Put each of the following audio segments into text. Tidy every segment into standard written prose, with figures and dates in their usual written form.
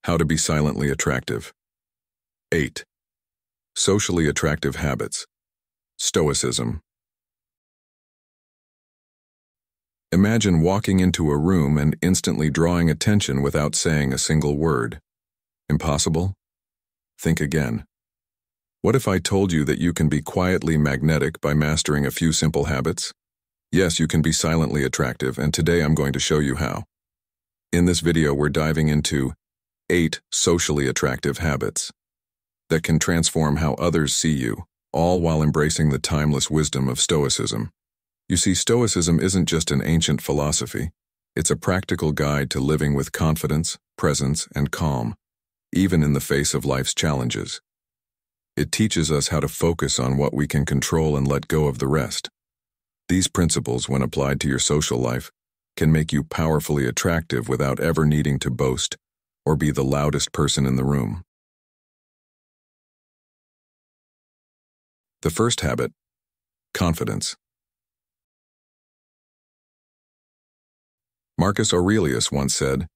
How to be silently attractive. 8. Socially attractive habits. Stoicism. Imagine walking into a room and instantly drawing attention without saying a single word. Impossible? Think again. What if I told you that you can be quietly magnetic by mastering a few simple habits? Yes, you can be silently attractive, and today I'm going to show you how. In this video, we're diving into 8 socially attractive habits that can transform how others see you, all while embracing the timeless wisdom of Stoicism. You see, Stoicism isn't just an ancient philosophy. It's a practical guide to living with confidence, presence, and calm, even in the face of life's challenges. It teaches us how to focus on what we can control and let go of the rest. These principles, when applied to your social life, can make you powerfully attractive without ever needing to boast or be the loudest person in the room. The first habit: confidence. Marcus Aurelius once said,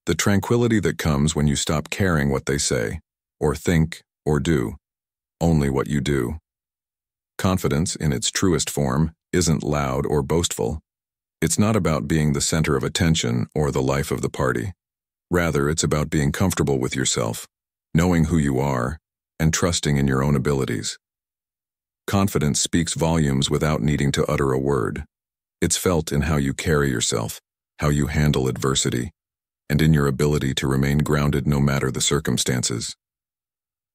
"The tranquility that comes when you stop caring what they say, or think, or do, only what you do." Confidence, in its truest form, isn't loud or boastful. It's not about being the center of attention or the life of the party. Rather, it's about being comfortable with yourself, knowing who you are, and trusting in your own abilities. Confidence speaks volumes without needing to utter a word. It's felt in how you carry yourself, how you handle adversity, and in your ability to remain grounded no matter the circumstances.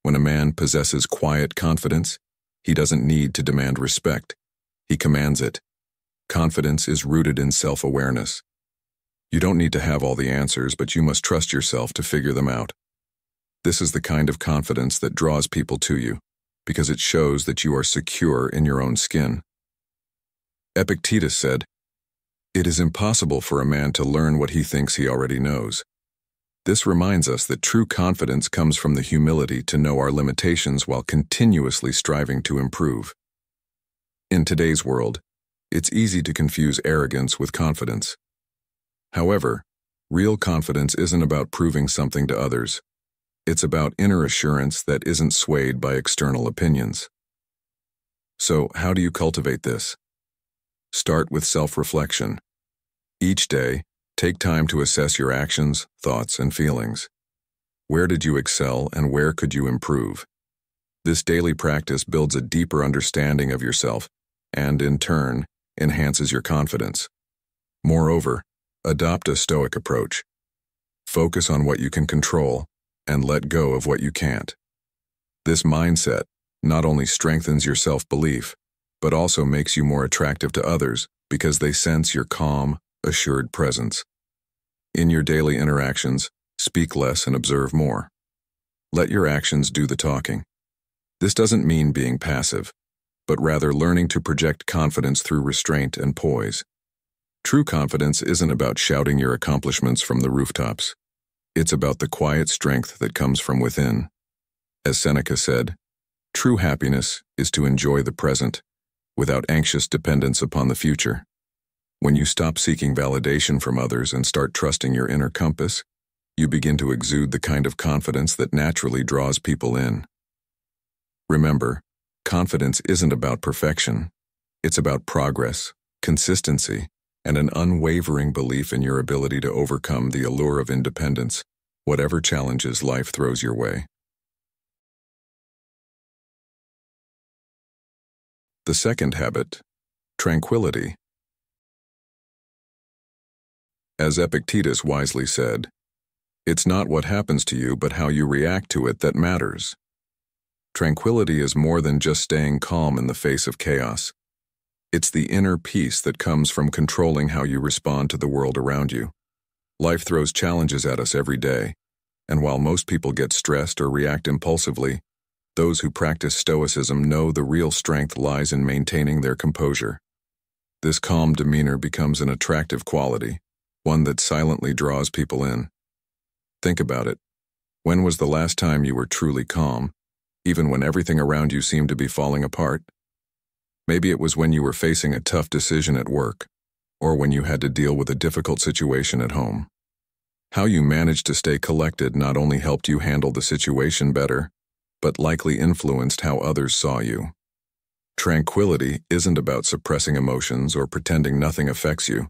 When a man possesses quiet confidence, he doesn't need to demand respect. He commands it. Confidence is rooted in self-awareness. You don't need to have all the answers, but you must trust yourself to figure them out. This is the kind of confidence that draws people to you, because it shows that you are secure in your own skin. Epictetus said, "It is impossible for a man to learn what he thinks he already knows." This reminds us that true confidence comes from the humility to know our limitations while continuously striving to improve. In today's world, it's easy to confuse arrogance with confidence. However, real confidence isn't about proving something to others. It's about inner assurance that isn't swayed by external opinions. So, how do you cultivate this? Start with self-reflection. Each day, take time to assess your actions, thoughts, and feelings. Where did you excel and where could you improve? This daily practice builds a deeper understanding of yourself and, in turn, enhances your confidence. Moreover, adopt a Stoic approach. Focus on what you can control and let go of what you can't. This mindset not only strengthens your self-belief, but also makes you more attractive to others because they sense your calm, assured presence. In your daily interactions, speak less and observe more. Let your actions do the talking. This doesn't mean being passive, but rather learning to project confidence through restraint and poise. True confidence isn't about shouting your accomplishments from the rooftops. It's about the quiet strength that comes from within. As Seneca said, "True happiness is to enjoy the present, without anxious dependence upon the future." When you stop seeking validation from others and start trusting your inner compass, you begin to exude the kind of confidence that naturally draws people in. Remember, confidence isn't about perfection. It's about progress, consistency, and an unwavering belief in your ability to overcome the allure of independence, whatever challenges life throws your way. The second habit: tranquility. As Epictetus wisely said, "It's not what happens to you, but how you react to it that matters." Tranquility is more than just staying calm in the face of chaos. It's the inner peace that comes from controlling how you respond to the world around you. Life throws challenges at us every day, and while most people get stressed or react impulsively, those who practice Stoicism know the real strength lies in maintaining their composure. This calm demeanor becomes an attractive quality, one that silently draws people in. Think about it. When was the last time you were truly calm, even when everything around you seemed to be falling apart? Maybe it was when you were facing a tough decision at work, or when you had to deal with a difficult situation at home. How you managed to stay collected not only helped you handle the situation better, but likely influenced how others saw you. Tranquility isn't about suppressing emotions or pretending nothing affects you.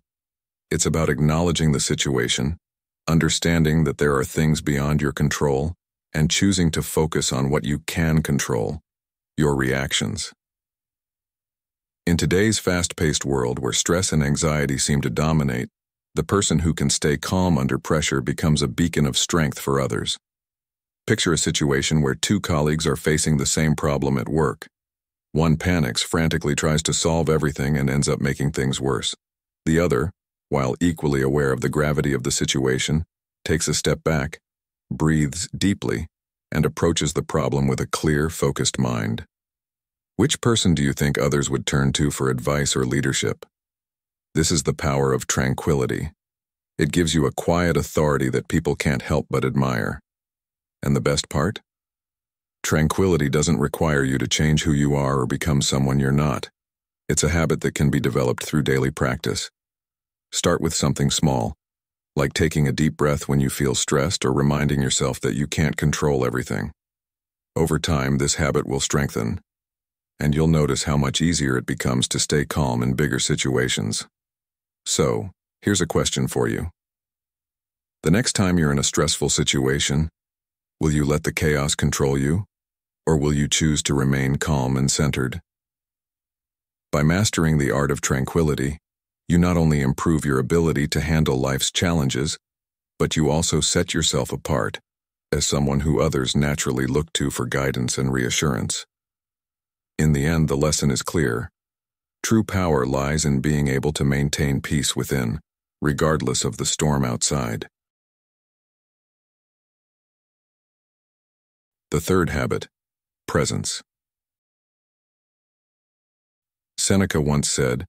It's about acknowledging the situation, understanding that there are things beyond your control, and choosing to focus on what you can control, your reactions. In today's fast-paced world where stress and anxiety seem to dominate, the person who can stay calm under pressure becomes a beacon of strength for others. Picture a situation where two colleagues are facing the same problem at work. One panics, frantically tries to solve everything, and ends up making things worse. The other, while equally aware of the gravity of the situation, takes a step back, breathes deeply, and approaches the problem with a clear, focused mind. Which person do you think others would turn to for advice or leadership? This is the power of tranquility. It gives you a quiet authority that people can't help but admire. And the best part? Tranquility doesn't require you to change who you are or become someone you're not. It's a habit that can be developed through daily practice. Start with something small, like taking a deep breath when you feel stressed or reminding yourself that you can't control everything. Over time, this habit will strengthen, and you'll notice how much easier it becomes to stay calm in bigger situations. So, here's a question for you. The next time you're in a stressful situation, will you let the chaos control you, or will you choose to remain calm and centered? By mastering the art of tranquility, you not only improve your ability to handle life's challenges, but you also set yourself apart as someone who others naturally look to for guidance and reassurance. In the end, the lesson is clear. True power lies in being able to maintain peace within, regardless of the storm outside. The third habit, presence. Seneca once said,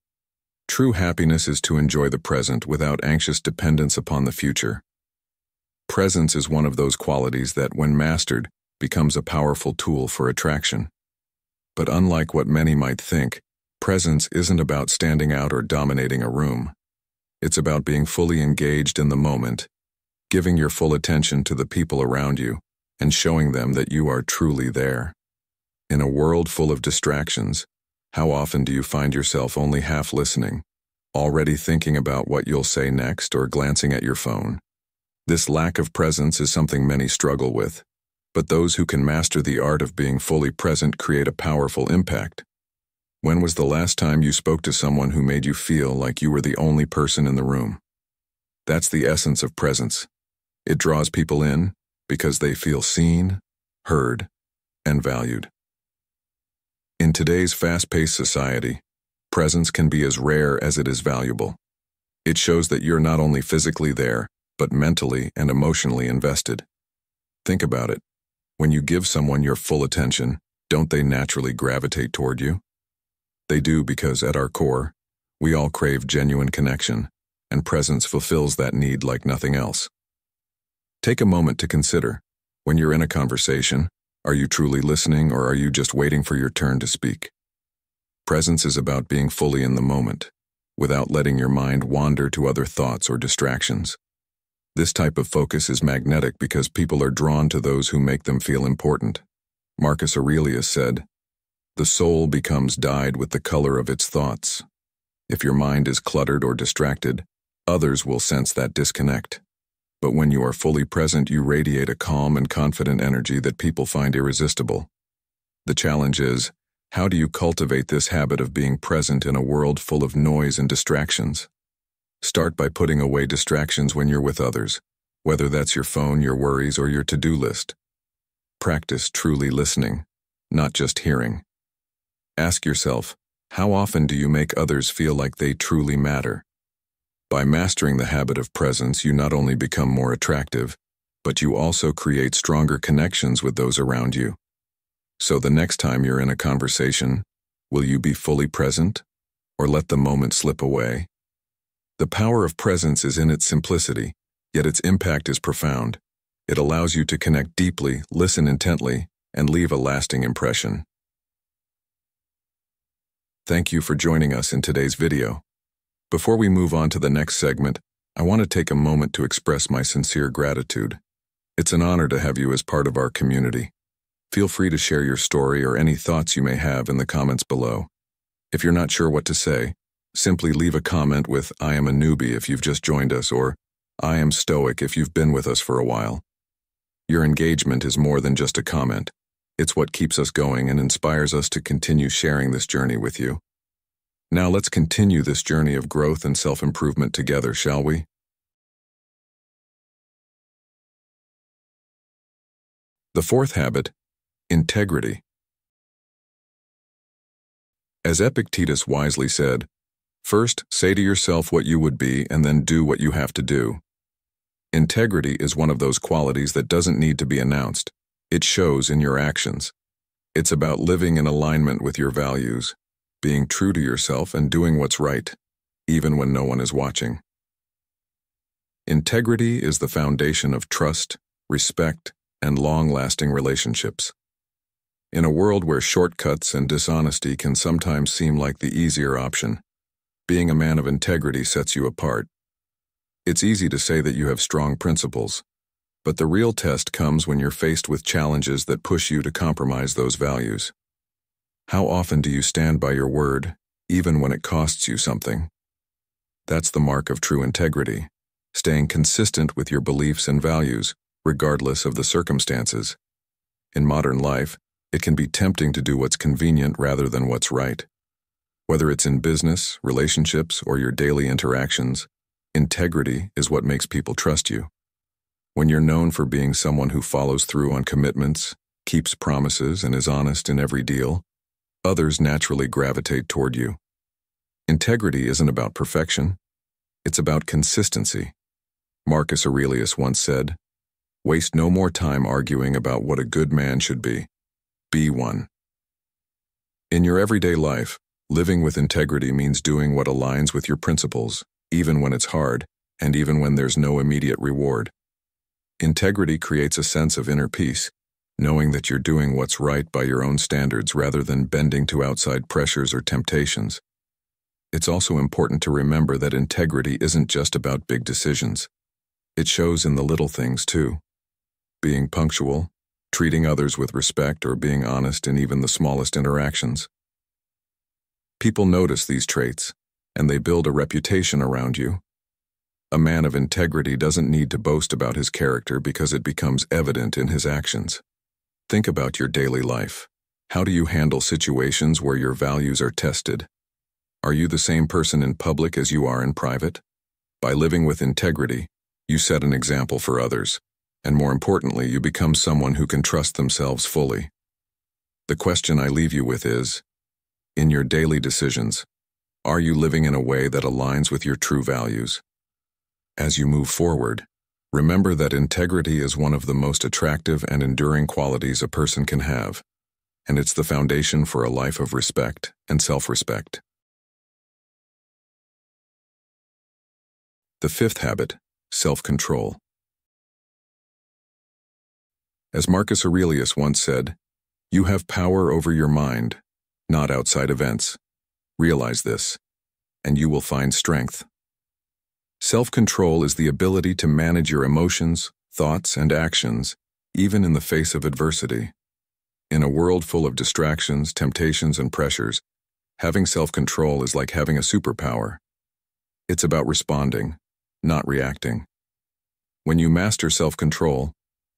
"True happiness is to enjoy the present without anxious dependence upon the future." Presence is one of those qualities that, when mastered, becomes a powerful tool for attraction. But unlike what many might think, presence isn't about standing out or dominating a room. It's about being fully engaged in the moment, giving your full attention to the people around you, and showing them that you are truly there. In a world full of distractions, how often do you find yourself only half listening, already thinking about what you'll say next or glancing at your phone? This lack of presence is something many struggle with, but those who can master the art of being fully present create a powerful impact. When was the last time you spoke to someone who made you feel like you were the only person in the room? That's the essence of presence. It draws people in because they feel seen, heard, and valued. In today's fast-paced society, presence can be as rare as it is valuable. It shows that you're not only physically there, but mentally and emotionally invested. Think about it. When you give someone your full attention, don't they naturally gravitate toward you? They do because, at our core, we all crave genuine connection, and presence fulfills that need like nothing else. Take a moment to consider, when you're in a conversation, are you truly listening or are you just waiting for your turn to speak? Presence is about being fully in the moment, without letting your mind wander to other thoughts or distractions. This type of focus is magnetic because people are drawn to those who make them feel important. Marcus Aurelius said, "The soul becomes dyed with the color of its thoughts." If your mind is cluttered or distracted, others will sense that disconnect. But when you are fully present, you radiate a calm and confident energy that people find irresistible. The challenge is, how do you cultivate this habit of being present in a world full of noise and distractions? Start by putting away distractions when you're with others, whether that's your phone, your worries, or your to-do list. Practice truly listening, not just hearing. Ask yourself, how often do you make others feel like they truly matter? By mastering the habit of presence, you not only become more attractive, but you also create stronger connections with those around you. So the next time you're in a conversation, will you be fully present, or let the moment slip away? The power of presence is in its simplicity, yet its impact is profound. It allows you to connect deeply, listen intently, and leave a lasting impression. Thank you for joining us in today's video. Before we move on to the next segment, I want to take a moment to express my sincere gratitude. It's an honor to have you as part of our community. Feel free to share your story or any thoughts you may have in the comments below. If you're not sure what to say, simply leave a comment with "I am a newbie" if you've just joined us, or "I am Stoic" if you've been with us for a while. Your engagement is more than just a comment. It's what keeps us going and inspires us to continue sharing this journey with you. Now let's continue this journey of growth and self-improvement together, shall we? The fourth habit, integrity. As Epictetus wisely said, "First, say to yourself what you would be and then do what you have to do." Integrity is one of those qualities that doesn't need to be announced. It shows in your actions. It's about living in alignment with your values, being true to yourself and doing what's right, even when no one is watching. Integrity is the foundation of trust, respect, and long-lasting relationships. In a world where shortcuts and dishonesty can sometimes seem like the easier option, being a man of integrity sets you apart. It's easy to say that you have strong principles, but the real test comes when you're faced with challenges that push you to compromise those values. How often do you stand by your word, even when it costs you something? That's the mark of true integrity, staying consistent with your beliefs and values, regardless of the circumstances. In modern life, it can be tempting to do what's convenient rather than what's right. Whether it's in business, relationships, or your daily interactions, integrity is what makes people trust you. When you're known for being someone who follows through on commitments, keeps promises, and is honest in every deal, others naturally gravitate toward you. Integrity isn't about perfection. It's about consistency. Marcus Aurelius once said, "Waste no more time arguing about what a good man should be. Be one." In your everyday life, living with integrity means doing what aligns with your principles, even when it's hard, and even when there's no immediate reward. Integrity creates a sense of inner peace, knowing that you're doing what's right by your own standards rather than bending to outside pressures or temptations. It's also important to remember that integrity isn't just about big decisions. It shows in the little things too. Being punctual, treating others with respect, or being honest in even the smallest interactions. People notice these traits, and they build a reputation around you. A man of integrity doesn't need to boast about his character because it becomes evident in his actions. Think about your daily life. How do you handle situations where your values are tested? Are you the same person in public as you are in private? By living with integrity, you set an example for others, and more importantly, you become someone who can trust themselves fully. The question I leave you with is, in your daily decisions, are you living in a way that aligns with your true values? As you move forward, remember that integrity is one of the most attractive and enduring qualities a person can have, and it's the foundation for a life of respect and self-respect. The fifth habit, self-control. As Marcus Aurelius once said, "You have power over your mind, not outside events. Realize this, and you will find strength." Self-control is the ability to manage your emotions, thoughts, and actions, even in the face of adversity. In a world full of distractions, temptations, and pressures, having self-control is like having a superpower. It's about responding, not reacting. When you master self-control,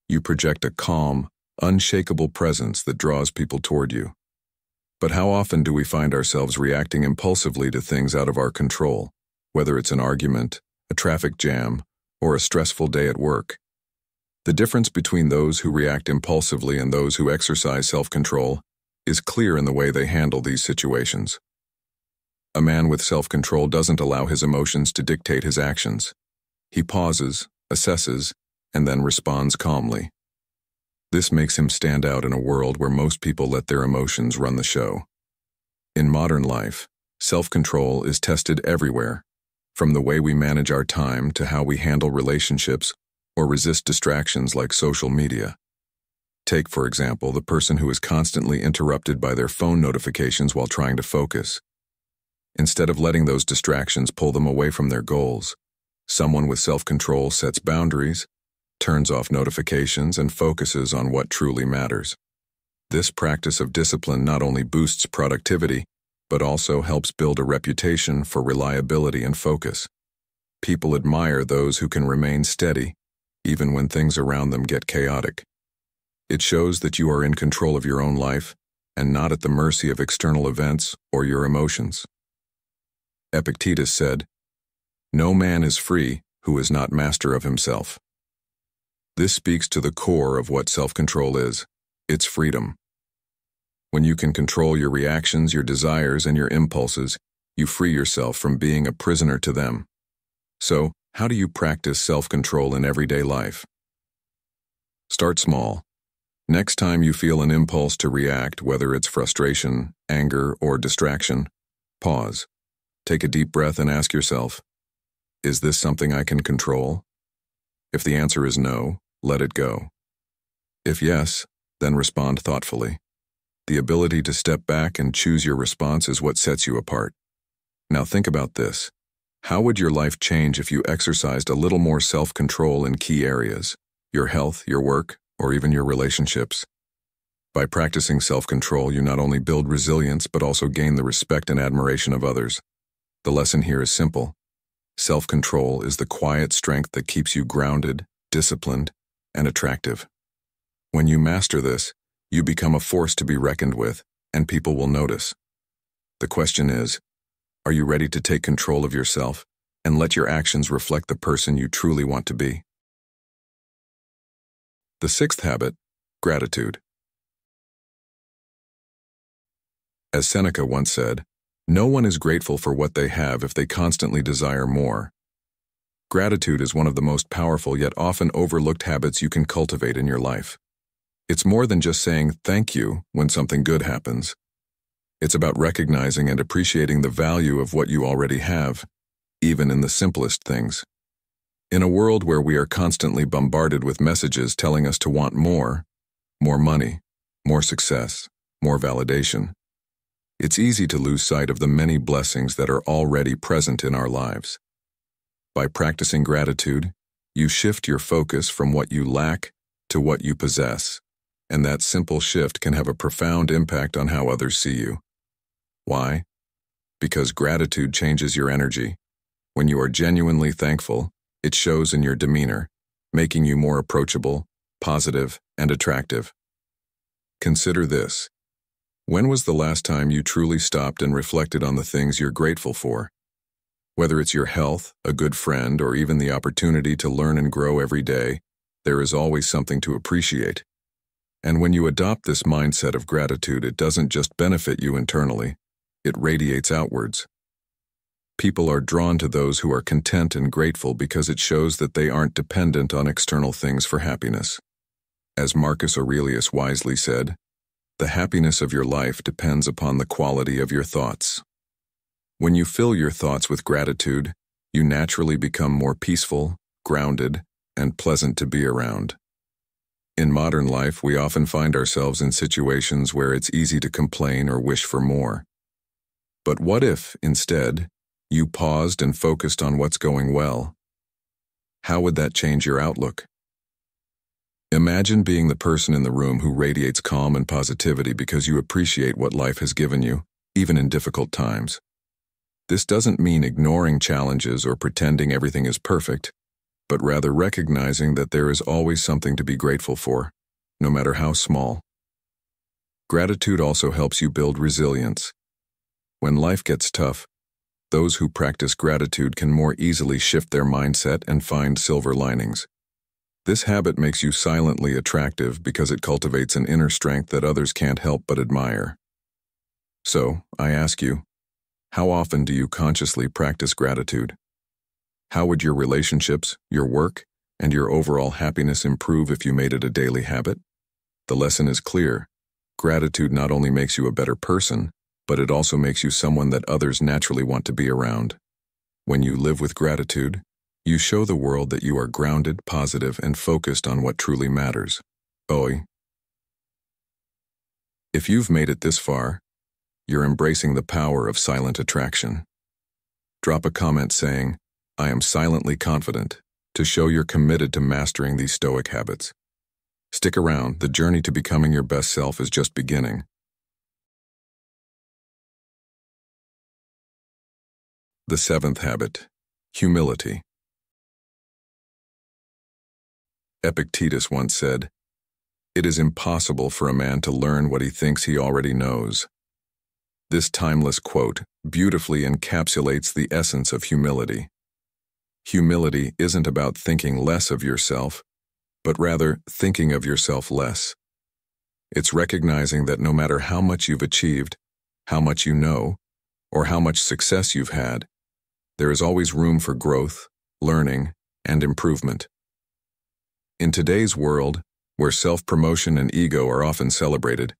you project a calm, unshakable presence that draws people toward you. But how often do we find ourselves reacting impulsively to things out of our control, whether it's an argument, a traffic jam, or a stressful day at work? The difference between those who react impulsively and those who exercise self-control is clear in the way they handle these situations. A man with self-control doesn't allow his emotions to dictate his actions. He pauses, assesses, and then responds calmly. This makes him stand out in a world where most people let their emotions run the show. In modern life, self-control is tested everywhere, from the way we manage our time to how we handle relationships or resist distractions like social media. Take, for example, the person who is constantly interrupted by their phone notifications while trying to focus. Instead of letting those distractions pull them away from their goals, Someone with self-control sets boundaries, turns off notifications, and focuses on what truly matters. This practice of discipline not only boosts productivity, but also helps build a reputation for reliability and focus. People admire those who can remain steady, even when things around them get chaotic. It shows that you are in control of your own life and not at the mercy of external events or your emotions. Epictetus said, "No man is free who is not master of himself." This speaks to the core of what self-control is. It's freedom. When you can control your reactions, your desires, and your impulses, you free yourself from being a prisoner to them. So, how do you practice self-control in everyday life? Start small. Next time you feel an impulse to react, whether it's frustration, anger, or distraction, pause. Take a deep breath and ask yourself, is this something I can control? If the answer is no, let it go. If yes, then respond thoughtfully. The ability to step back and choose your response is what sets you apart. Now think about this. How would your life change if you exercised a little more self-control in key areas? Your health, your work, or even your relationships? By practicing self-control, you not only build resilience, but also gain the respect and admiration of others. The lesson here is simple. Self-control is the quiet strength that keeps you grounded, disciplined, and attractive. When you master this, you become a force to be reckoned with, and people will notice. The question is, are you ready to take control of yourself and let your actions reflect the person you truly want to be? The sixth habit, gratitude. As Seneca once said, no one is grateful for what they have if they constantly desire more. Gratitude is one of the most powerful yet often overlooked habits you can cultivate in your life. It's more than just saying thank you when something good happens. It's about recognizing and appreciating the value of what you already have, even in the simplest things. In a world where we are constantly bombarded with messages telling us to want more money, more success, more validation, it's easy to lose sight of the many blessings that are already present in our lives. By practicing gratitude, you shift your focus from what you lack to what you possess, and that simple shift can have a profound impact on how others see you. Why? Because gratitude changes your energy. When you are genuinely thankful, it shows in your demeanor, making you more approachable, positive, and attractive. Consider this. When was the last time you truly stopped and reflected on the things you're grateful for? Whether it's your health, a good friend, or even the opportunity to learn and grow every day, there is always something to appreciate. And when you adopt this mindset of gratitude, it doesn't just benefit you internally, it radiates outwards. People are drawn to those who are content and grateful because it shows that they aren't dependent on external things for happiness. As Marcus Aurelius wisely said, the happiness of your life depends upon the quality of your thoughts. When you fill your thoughts with gratitude, you naturally become more peaceful, grounded, and pleasant to be around. In modern life, we often find ourselves in situations where it's easy to complain or wish for more. But what if, instead, you paused and focused on what's going well? How would that change your outlook? Imagine being the person in the room who radiates calm and positivity because you appreciate what life has given you, even in difficult times. This doesn't mean ignoring challenges or pretending everything is perfect, but rather recognizing that there is always something to be grateful for, no matter how small. Gratitude also helps you build resilience. When life gets tough, those who practice gratitude can more easily shift their mindset and find silver linings. This habit makes you silently attractive because it cultivates an inner strength that others can't help but admire. So, I ask you, how often do you consciously practice gratitude? How would your relationships, your work, and your overall happiness improve if you made it a daily habit? The lesson is clear. Gratitude not only makes you a better person, but it also makes you someone that others naturally want to be around. When you live with gratitude, you show the world that you are grounded, positive, and focused on what truly matters. Oi. If you've made it this far, you're embracing the power of silent attraction. Drop a comment saying, I am silently confident, to show you're committed to mastering these Stoic habits. Stick around, the journey to becoming your best self is just beginning. The seventh habit, humility. Epictetus once said, "It is impossible for a man to learn what he thinks he already knows." This timeless quote beautifully encapsulates the essence of humility. Humility isn't about thinking less of yourself, but rather thinking of yourself less. It's recognizing that no matter how much you've achieved, how much you know, or how much success you've had, there is always room for growth, learning, and improvement. In today's world, where self-promotion and ego are often celebrated,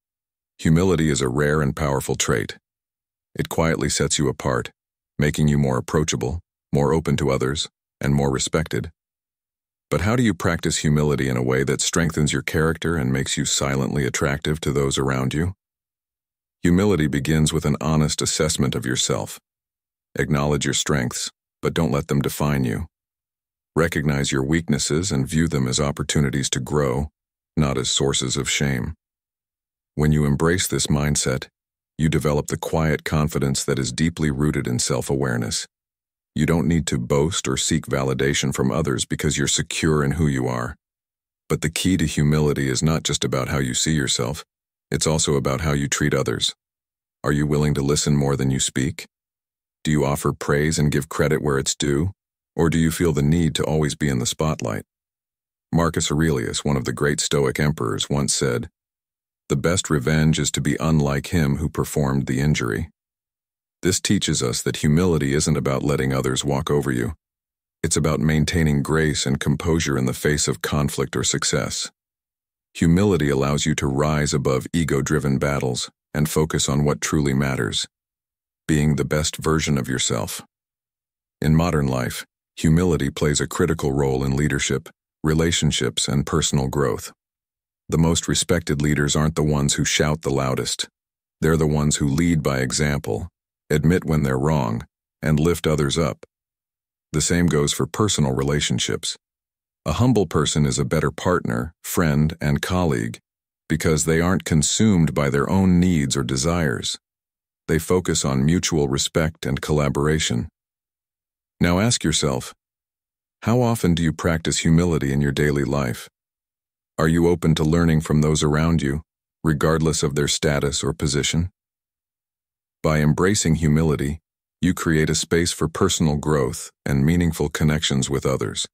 humility is a rare and powerful trait. It quietly sets you apart, making you more approachable, more open to others, and more respected. But how do you practice humility in a way that strengthens your character and makes you silently attractive to those around you? Humility begins with an honest assessment of yourself. Acknowledge your strengths, but don't let them define you. Recognize your weaknesses and view them as opportunities to grow, not as sources of shame. When you embrace this mindset, you develop the quiet confidence that is deeply rooted in self-awareness. You don't need to boast or seek validation from others because you're secure in who you are. But the key to humility is not just about how you see yourself, it's also about how you treat others. Are you willing to listen more than you speak? Do you offer praise and give credit where it's due? Or do you feel the need to always be in the spotlight? Marcus Aurelius, one of the great Stoic emperors, once said, "The best revenge is to be unlike him who performed the injury." This teaches us that humility isn't about letting others walk over you. It's about maintaining grace and composure in the face of conflict or success. Humility allows you to rise above ego-driven battles and focus on what truly matters, being the best version of yourself. In modern life, humility plays a critical role in leadership, relationships, and personal growth. The most respected leaders aren't the ones who shout the loudest. They're the ones who lead by example, admit when they're wrong, and lift others up. The same goes for personal relationships. A humble person is a better partner, friend, and colleague because they aren't consumed by their own needs or desires. They focus on mutual respect and collaboration. Now ask yourself, how often do you practice humility in your daily life? Are you open to learning from those around you, regardless of their status or position? By embracing humility, you create a space for personal growth and meaningful connections with others.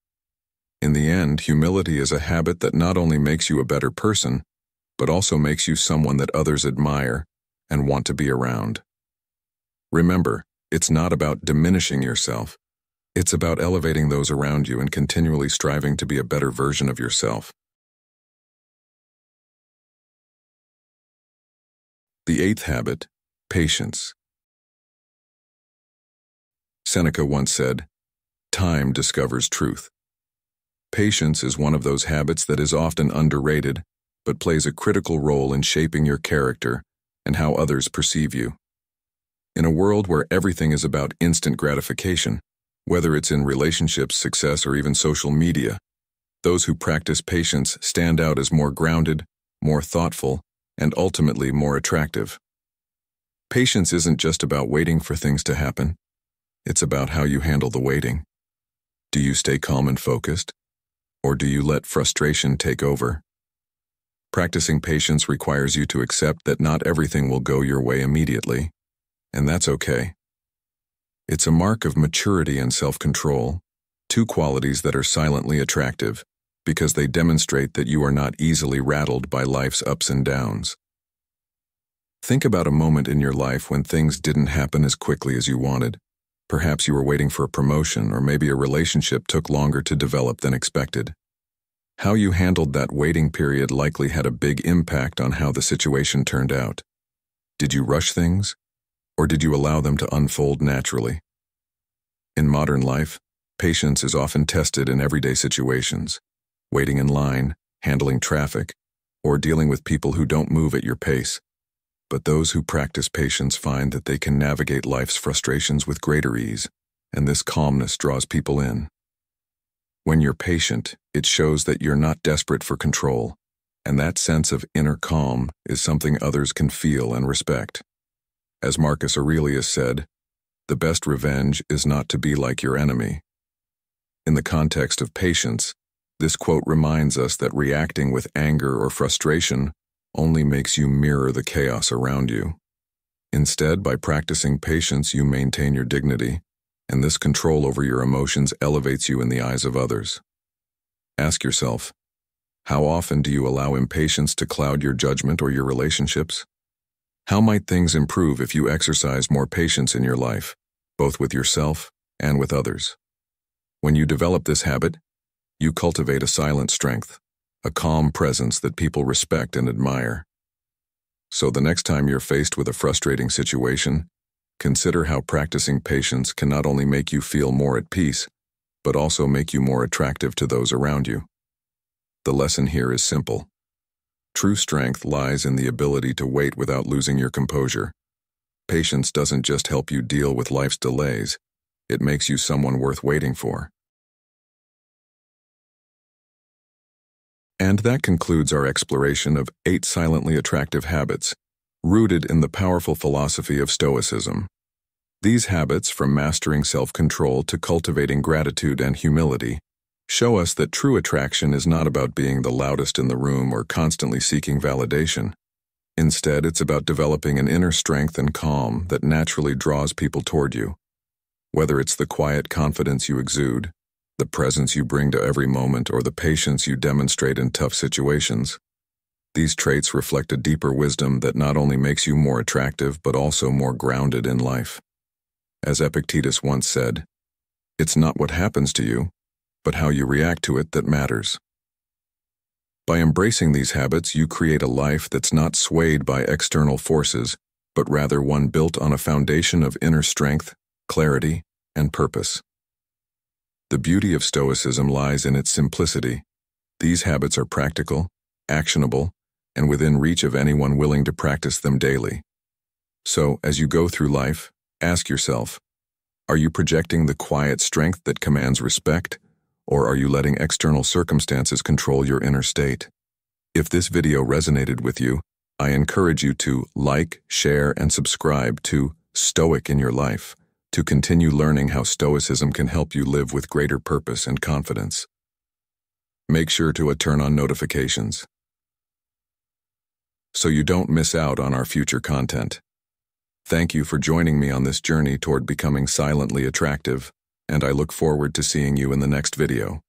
In the end, humility is a habit that not only makes you a better person, but also makes you someone that others admire and want to be around. Remember, it's not about diminishing yourself. It's about elevating those around you and continually striving to be a better version of yourself. The eighth habit, patience. Seneca once said, "Time discovers truth." Patience is one of those habits that is often underrated, but plays a critical role in shaping your character and how others perceive you. In a world where everything is about instant gratification, whether it's in relationships, success, or even social media, those who practice patience stand out as more grounded, more thoughtful, and ultimately more attractive. Patience isn't just about waiting for things to happen. It's about how you handle the waiting. Do you stay calm and focused? Or do you let frustration take over? Practicing patience requires you to accept that not everything will go your way immediately, and that's okay. It's a mark of maturity and self-control, two qualities that are silently attractive because they demonstrate that you are not easily rattled by life's ups and downs. Think about a moment in your life when things didn't happen as quickly as you wanted. Perhaps you were waiting for a promotion, or maybe a relationship took longer to develop than expected. How you handled that waiting period likely had a big impact on how the situation turned out. Did you rush things, or did you allow them to unfold naturally? In modern life, patience is often tested in everyday situations, waiting in line, handling traffic, or dealing with people who don't move at your pace. But those who practice patience find that they can navigate life's frustrations with greater ease, and this calmness draws people in. When you're patient, it shows that you're not desperate for control, and that sense of inner calm is something others can feel and respect. As Marcus Aurelius said, "The best revenge is not to be like your enemy." In the context of patience, this quote reminds us that reacting with anger or frustration only makes you mirror the chaos around you. Instead, by practicing patience, you maintain your dignity, and this control over your emotions elevates you in the eyes of others. Ask yourself, how often do you allow impatience to cloud your judgment or your relationships? How might things improve if you exercise more patience in your life, both with yourself and with others? When you develop this habit, you cultivate a silent strength, a calm presence that people respect and admire. So the next time you're faced with a frustrating situation, consider how practicing patience can not only make you feel more at peace, but also make you more attractive to those around you. The lesson here is simple. True strength lies in the ability to wait without losing your composure. Patience doesn't just help you deal with life's delays, it makes you someone worth waiting for. And that concludes our exploration of 8 silently attractive habits, rooted in the powerful philosophy of Stoicism. These habits, from mastering self-control to cultivating gratitude and humility, show us that true attraction is not about being the loudest in the room or constantly seeking validation. Instead, it's about developing an inner strength and calm that naturally draws people toward you. Whether it's the quiet confidence you exude, the presence you bring to every moment, or the patience you demonstrate in tough situations, these traits reflect a deeper wisdom that not only makes you more attractive but also more grounded in life. As Epictetus once said, "It's not what happens to you, but how you react to it that matters." By embracing these habits, you create a life that's not swayed by external forces, but rather one built on a foundation of inner strength, clarity, and purpose. The beauty of Stoicism lies in its simplicity. These habits are practical, actionable, and within reach of anyone willing to practice them daily. So, as you go through life, ask yourself, are you projecting the quiet strength that commands respect, or are you letting external circumstances control your inner state? If this video resonated with you, I encourage you to like, share, and subscribe to Stoic in Your Life to continue learning how Stoicism can help you live with greater purpose and confidence. Make sure to turn on notifications so you don't miss out on our future content. Thank you for joining me on this journey toward becoming silently attractive, and I look forward to seeing you in the next video.